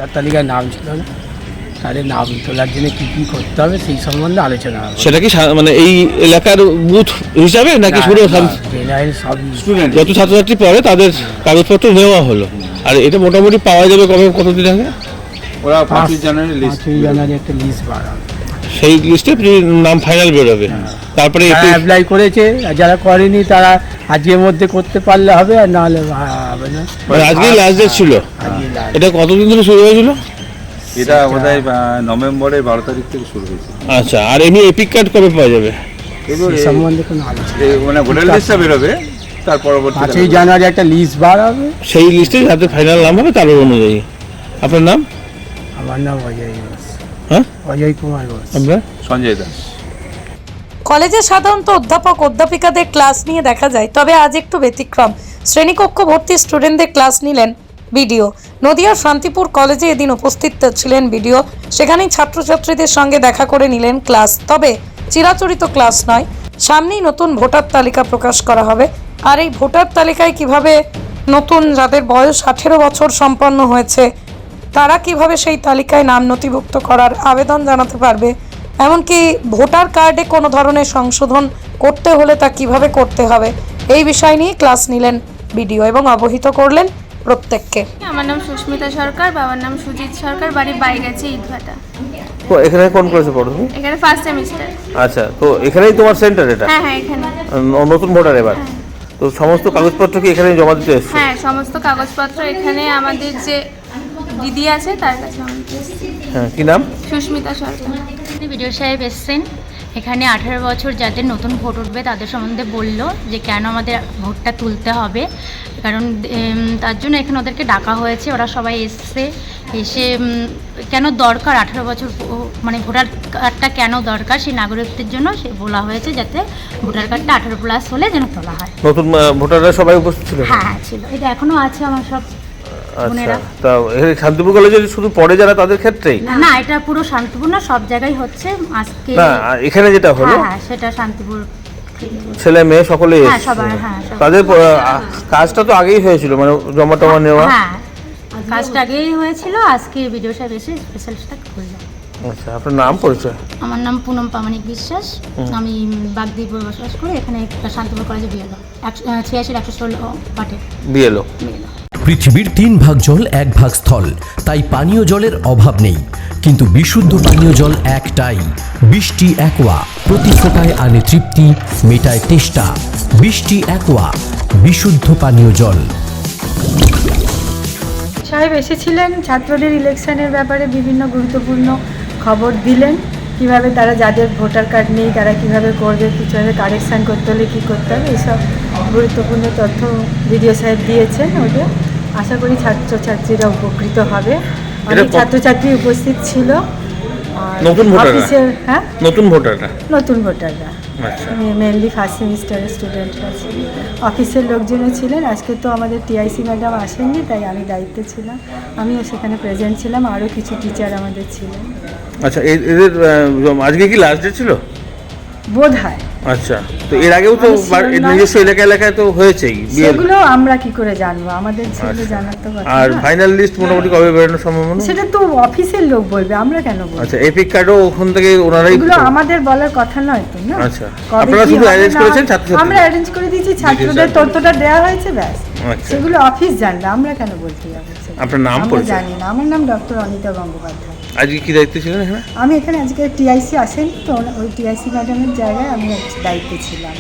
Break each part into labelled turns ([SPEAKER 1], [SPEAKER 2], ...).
[SPEAKER 1] তার তালিকায় নাম ছিল না, তাদের নাম তোলার জন্য কী কী করতে হবে সেই সম্বন্ধে আলোচনা হবে।
[SPEAKER 2] সেটা কি মানে এই এলাকার বুথ হিসাবে নাকি শুরু
[SPEAKER 1] জেনারেল সব
[SPEAKER 2] স্টুডেন্ট যত ছাত্রছাত্রী পড়ে তাদের কাগজপত্র নেওয়া হলো? আর এটা মোটামুটি পাওয়া যাবে কবে, কতদিন আগে?
[SPEAKER 3] ওরা 5ই জানুয়ারি
[SPEAKER 1] একটা লিস্ট বাড়াবে,
[SPEAKER 2] সেই লিস্টে নাম ফাইনাল বেরোবে। তারপরে
[SPEAKER 1] অ্যাপ্লাই করেছে, আর যারা করেনি তারা আজকের মধ্যে করতে পারলে হবে, আর নাহলে হবে না।
[SPEAKER 2] মানে আজকেই লাস্ট ডেট ছিল। এটা কতদিন ধরে শুরু হয়েছিল?
[SPEAKER 3] এটা বোধহয় নভেম্বরের 12 তারিখ থেকে শুরু হয়েছে।
[SPEAKER 2] আচ্ছা, আর এমনি এপিক কার্ড কবে পাওয়া যাবে?
[SPEAKER 1] সেই সম্বন্ধে কোনো আলোচনা
[SPEAKER 3] মানে ভোটার লিস্টটা বেরোবে, তার পরবর্তী
[SPEAKER 1] 5ই জানুয়ারি একটা লিস্ট বার হবে,
[SPEAKER 2] সেই লিস্টে যাতে ফাইনাল নাম হবে তার অনুযায়ী। আপনার নাম?
[SPEAKER 1] আমার নাম অজয় ঘোষ।
[SPEAKER 2] হ্যাঁ,
[SPEAKER 1] অজয় কুমার ঘোষ।
[SPEAKER 2] আমরা
[SPEAKER 3] সঞ্জয় দাস।
[SPEAKER 4] কলেজে সাধারণত অধ্যাপক অধ্যাপিকাদের ক্লাস নিয়ে দেখা যায়, তবে আজ একটু ব্যতিক্রম। শ্রেণীকক্ষ ভর্তি স্টুডেন্টদের ক্লাস নিলেন বিডিও। নদিয়ার শান্তিপুর কলেজে এদিন উপস্থিত ছিলেন বিডিও। সেখানেই ছাত্রছাত্রীদের সঙ্গে দেখা করে নিলেন ক্লাস। তবে চিরাচরিত ক্লাস নয়, সামনেই নতুন ভোটার তালিকা প্রকাশ করা হবে। আর এই ভোটার তালিকায় কিভাবে নতুন যাদের বয়স 18 বছর সম্পন্ন হয়েছে তারা কিভাবে সেই তালিকায় নাম নথিভুক্ত করার আবেদন জানাতে পারবে, এমনকি ভোটার কার্ডে কোনো ধরনের সংশোধন করতে হলে তা কিভাবে করতে হবে, এই বিষয় নিয়ে ক্লাস নিলেন বিডিও এবং অবহিত করলেন প্রত্যেককে।
[SPEAKER 5] আমার নাম সুস্মিতা সরকার, বাবার নাম সুজিত সরকার, বাড়ি বাইগাছি ইটভাটা।
[SPEAKER 2] তো এখানে কোন ক্লাসে পড়ো তুমি?
[SPEAKER 5] এখানে ফার্স্ট সেমিস্টার।
[SPEAKER 2] আচ্ছা, তো এখানেই তোমার সেন্টার এটা?
[SPEAKER 5] হ্যাঁ হ্যাঁ, এখানে।
[SPEAKER 2] নতুন ভোটার এবার? তো সমস্ত কাগজপত্র কি এখানে জমা দিতে এসেছো?
[SPEAKER 5] হ্যাঁ, সমস্ত কাগজপত্র এখানে আমাদের যে দিদি আছে তার কাছে আমাদের।
[SPEAKER 2] হ্যাঁ, কি নাম?
[SPEAKER 5] সুস্মিতা সরকার।
[SPEAKER 6] বিডিও সাহেব এসছেন এখানে 18 বছর যাদের নতুন ভোট উঠবে তাদের সম্বন্ধে বললো যে কেন আমাদের ভোটটা তুলতে হবে, কারণ তার জন্য এখানে ওদেরকে ডাকা হয়েছে। ওরা সবাই এসছে, এসে কেন দরকার 18 বছর মানে ভোটার কার্ডটা কেন দরকার সেই নাগরিকদের জন্য সে বলা হয়েছে যাতে ভোটার কার্ডটা 18+ হলে যেন তোলা হয়।
[SPEAKER 2] নতুন ভোটাররা সবাই উপস্থিত ছিল?
[SPEAKER 6] হ্যাঁ ছিল, এটা এখনো আছে আমার সব বোনেরা।
[SPEAKER 2] আচ্ছা, তা শান্তিপুর কলেজে শুধু পড়ে যারা তাদের ক্ষেত্রেই?
[SPEAKER 6] না, এটা পুরো শান্তিপুর না, সব জায়গায় হচ্ছে আজকে।
[SPEAKER 2] না, এখানে যেটা হলো
[SPEAKER 6] হ্যাঁ সেটা শান্তিপুর
[SPEAKER 2] ছেলে মেয়ে সকলেই
[SPEAKER 6] হ্যাঁ
[SPEAKER 2] এসেছে।
[SPEAKER 6] সবার, হ্যাঁ সবার।
[SPEAKER 2] তাদের কাজটা তো আগেই হয়েছিল, মানে জমা টমা নেওয়া।
[SPEAKER 6] হ্যাঁ, কাজটা আগেই হয়েছিল, আজকে ভিডিও সাহেব এসে স্পেশালটা করলো।
[SPEAKER 2] আচ্ছা, আপনার নাম পরিচয়?
[SPEAKER 6] আমার নাম পুনম পামানিক বিশ্বাস, আমি বাগদ্বীপে বসবাস করি। এখানে শান্তিপুর কলেজে বিএলও 86-116 পাটে
[SPEAKER 2] বিএলও।
[SPEAKER 7] পৃথিবীর 3 ভাগ জল 1 ভাগ স্থল, তাই পানীয় জলের অভাব নেই। কিন্তু বিশুদ্ধ পানীয় জল একটাই, বৃষ্টি অ্যাকোয়া। প্রতি ফোঁটায় আনে তৃপ্তি, মেটায় তেষ্টা। বৃষ্টি অ্যাকোয়া, বিশুদ্ধ পানীয় জল।
[SPEAKER 8] সাহেব এসেছিলেন, ছাত্রদের ইলেকশনের ব্যাপারে বিভিন্ন গুরুত্বপূর্ণ খবর দিলেন। কিভাবে তারা যাদের ভোটার কার্ড নেই তারা কিভাবে করবে, কীভাবে কারেকশান করতে হলে কী করতে হবে, এইসব গুরুত্বপূর্ণ তথ্য বিডিও সাহেব দিয়েছেন ওদের। আশা করি ছাত্রছাত্রীরা উপকৃত হবে। অনেক ছাত্রছাত্রী উপস্থিত ছিল।
[SPEAKER 2] নতুন ভোটাররা?
[SPEAKER 8] হ্যাঁ,
[SPEAKER 2] নতুন ভোটাররা।
[SPEAKER 8] নতুন ভোটাররা
[SPEAKER 2] আচ্ছা,
[SPEAKER 8] মেনলি ফার্স্ট সেমিস্টারের স্টুডেন্টরা ছিল। অফিসের লোকজনও ছিলেন। আজকে তো আমাদের টিআইসি ম্যাডাম আসেননি, তাই আমি দায়িত্বে ছিলাম, আমিও সেখানে প্রেজেন্ট ছিলাম, আরও কিছু টিচার আমাদের ছিলেন।
[SPEAKER 2] আচ্ছা, এদের আজকে কি লাস্ট ডে ছিল?
[SPEAKER 8] বোধ হয়।
[SPEAKER 2] আচ্ছা, তো এর আগেও তো নিজস্ব এলাকায় তো হয়েছেই।
[SPEAKER 8] সেগুলো আমরা কি করে জানবো, আমাদের সেগুলো জানার তো কথা
[SPEAKER 2] আর
[SPEAKER 8] না।
[SPEAKER 2] ফাইনাল লিস্ট মোটামুটি কবে বেরোনোর সম্ভাবনা?
[SPEAKER 8] সেটা তো অফিসের লোক বলবে, আমরা কেন বলবো?
[SPEAKER 2] আচ্ছা, এপিক কার্ডও ওখান থেকে ওনারাই?
[SPEAKER 8] এগুলো আমাদের বলার কথা নয় তো না।
[SPEAKER 2] আচ্ছা,
[SPEAKER 8] কবে
[SPEAKER 2] আপনারা
[SPEAKER 8] কি
[SPEAKER 2] শুধু
[SPEAKER 8] হবে
[SPEAKER 2] অ্যারেঞ্জ
[SPEAKER 8] না,
[SPEAKER 2] করেছেন ছাত্রছাত্রী?
[SPEAKER 8] আমরা অ্যারেঞ্জ করে দিয়েছি, ছাত্রদের তথ্যটা দেওয়া হয়েছে, ব্যাস।
[SPEAKER 2] আচ্ছা,
[SPEAKER 8] সেগুলো অফিস জানবে, আমরা কেন বলতে যাবো?
[SPEAKER 2] আপনার নাম
[SPEAKER 8] আমরা
[SPEAKER 2] পরিচয়?
[SPEAKER 8] জানি না। আমার নাম ডক্টর অনিতা গঙ্গোপাধ্যায়।
[SPEAKER 2] আজকে কি দায়িত্ব ছিলেন এখানে?
[SPEAKER 8] আমি এখানে আজকে টিআইসি আসেনি তো, ওই টিআইসি ম্যাডামের জায়গায় আমি দায়িত্বে ছিলাম।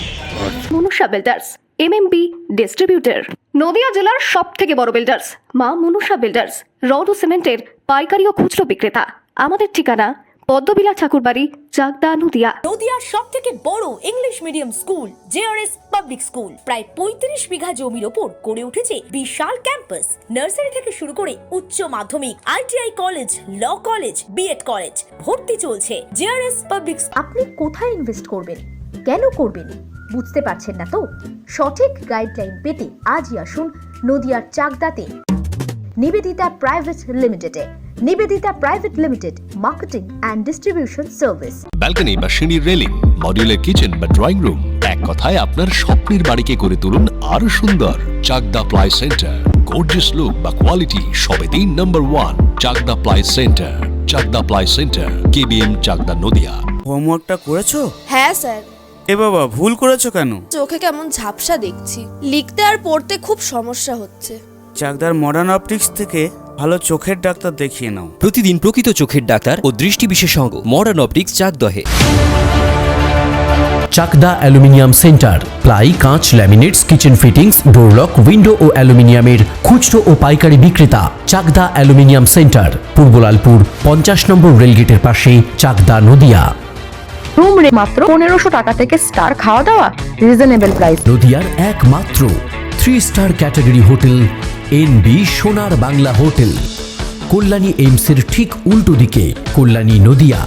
[SPEAKER 9] Manusha builders, MMB distributor, Nadia জেলার সবথেকে বড় বিল্ডার্স মা মনুষা বিল্ডার্স, রড ও সিমেন্টের পাইকারি ও খুচরো বিক্রেতা। আমাদের ঠিকানা পদ্মবিলা ঠাকুরবাড়ি, চাকদা, নদিয়া।
[SPEAKER 10] নদিয়ার সবথেকে বড় English medium school JRS public school প্রায় 35 বিঘা জমির ওপর গড়ে উঠেছে বিশাল ক্যাম্পাস। নার্সারি থেকে শুরু করে উচ্চ মাধ্যমিক, ITI college, law college, BEd college, ভর্তি চলছে জেআরএস পাবলিক।
[SPEAKER 11] আপনি কোথায় ইনভেস্ট করবেন, কেন করবেন বুঝতে পারছেন না তো? সঠিক গাইডলাইন পেতে আজই আসুন নদিয়ার চাকদাতে নিবেদিতা প্রাইভেট লিমিটেডে। Nivedita private limited, marketing and distribution service.
[SPEAKER 12] Balcony বা সিঁড়ির রেলিং, মডিউলার কিচেন বা ড্রয়িং রুম, এক কথায় আপনার স্বপ্নের বাড়িকে করে তুলুন আরো সুন্দর। Chakdah ply centre, gorgeous look বা কোয়ালিটি সবেতেই number 1 Chakdah ply centre. Chakdah ply centre, KBM Chakdah Nadia.
[SPEAKER 13] হোমওয়ার্কটা করেছো?
[SPEAKER 14] হ্যাঁ স্যার।
[SPEAKER 13] এ বাবা, ভুল করেছো কেন?
[SPEAKER 14] চোখে কেমন ঝাপসা দেখছি, লিখতে আর পড়তে খুব সমস্যা হচ্ছে।
[SPEAKER 13] চাকদার মডার্ন অপটিক্স থেকে ভালো চোখের ডাক্তার দেখিয়ে নাও।
[SPEAKER 7] প্রতিদিন প্রকৃত চোখের ডাক্তার ও দৃষ্টি বিশেষজ্ঞ মডার্ন অপটিক্স চাকদহে। চাকদা অ্যালুমিনিয়াম সেন্টার, প্লাই, কাঁচ, laminates, kitchen fittings, door lock, window ও অ্যালুমিনিয়ামের খুচরো ও পাইকারি বিক্রেতা। Chakdah aluminium centre, Purbalalpur 50 number রেলগেটের পাশে, চাকদা নদিয়া।
[SPEAKER 8] রুম রে মাত্র 1500 টাকা থেকে স্টার, খাওয়া দাওয়া রিজনেবল প্রাইস।
[SPEAKER 7] নদিয়ার একমাত্র 3 স্টার ক্যাটাগরি হোটেল এনবি সোনার বাংলা হোটেল, কল্যাণী এইমসের ঠিক উল্টো দিকে, কল্যাণী নদিয়া।